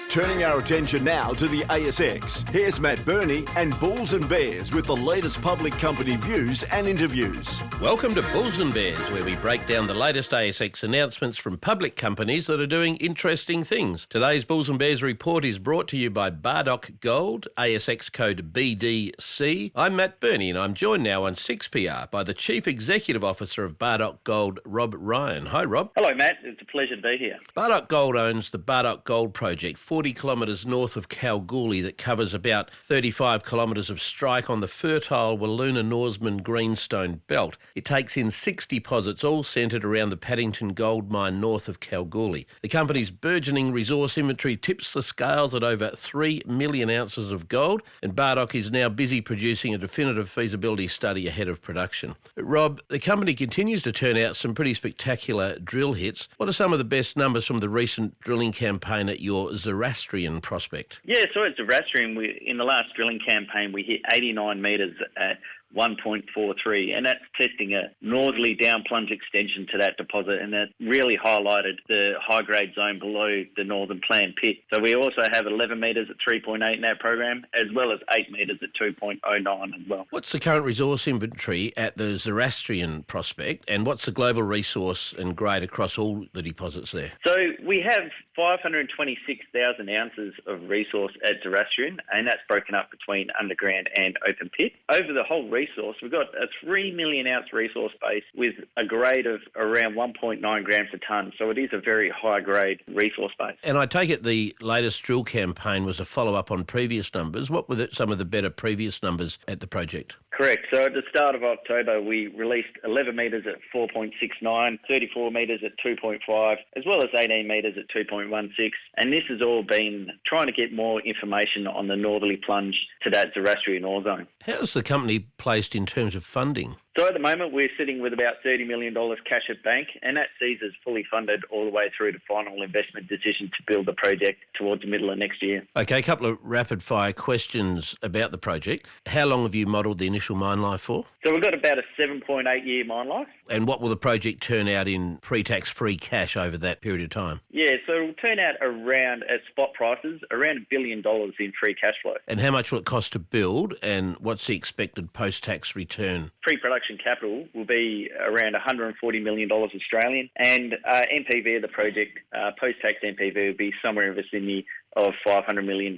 Turning our attention now to the ASX, here's Matt Birney and Bulls and Bears with the latest public company views and interviews. Welcome to Bulls and Bears, where we break down the latest ASX announcements from public companies that are doing interesting things. Today's Bulls and Bears report is brought to you by Bardoc Gold, ASX code BDC. I'm Matt Birney and I'm joined now on 6PR by the Chief Executive Officer of Bardoc Gold, Rob Ryan. Hi, Rob. Hello, Matt. It's a pleasure to be here. Bardoc Gold owns the Bardoc Gold project, 40 kilometres north of Kalgoorlie, that covers about 35 kilometres of strike on the fertile Wiluna-Norseman greenstone belt. It takes in 6 deposits, all centred around the Paddington gold mine north of Kalgoorlie. The company's burgeoning resource inventory tips the scales at over 3 million ounces of gold, and Bardoc is now busy producing a definitive feasibility study ahead of production. Rob, the company continues to turn out some pretty spectacular drill hits. What are some of the best numbers from the recent drilling campaign at your Zoroastrian prospect? Yeah, so at Zoroastrian, in the last drilling campaign, we hit 89 metres at 1.43, and that's testing a northerly down plunge extension to that deposit, and that really highlighted the high-grade zone below the northern plan pit. So we also have 11 metres at 3.8 in that program, as well as 8 metres at 2.09 as well. What's the current resource inventory at the Zoroastrian prospect, and what's the global resource and grade across all the deposits there? So we have 526,000 ounces of resource at Zoroastrian, and that's broken up between underground and open pit. Over the whole resource, we've got a 3 million ounce resource base with a grade of around 1.9 grams a tonne, so it is a very high grade resource base. And I take it the latest drill campaign was a follow-up on previous numbers. What were some of the better previous numbers at the project? Correct. So at the start of October, we released 11 metres at 4.69, 34 metres at 2.5, as well as 18 metres at 2.16. And this has all been trying to get more information on the northerly plunge to that Zoroastrian ore zone. How's the company placed in terms of funding? So at the moment, we're sitting with about $30 million cash at bank, and that sees us fully funded all the way through to final investment decision to build the project towards the middle of next year. Okay, a couple of rapid-fire questions about the project. How long have you modelled the initial mine life for? So we've got about a 7.8-year mine life. And what will the project turn out in pre-tax free cash over that period of time? Yeah, so it'll turn out around, at spot prices, around $1 billion in free cash flow. And how much will it cost to build, and what's the expected post-tax return? Pre-production capital will be around $140 million Australian, and NPV of the project, post-tax NPV, will be somewhere in the vicinity of $500 million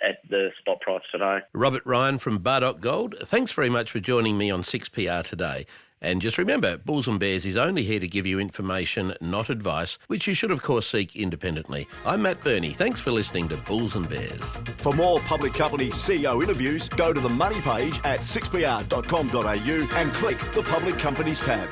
at the spot price today. Robert Ryan from Bardoc Gold, thanks very much for joining me on 6PR today. And just remember, Bulls and Bears is only here to give you information, not advice, which you should of course seek independently. I'm Matt Birney. Thanks for listening to Bulls and Bears. For more public company CEO interviews, go to the Money page at 6pr.com.au and click the Public Companies tab.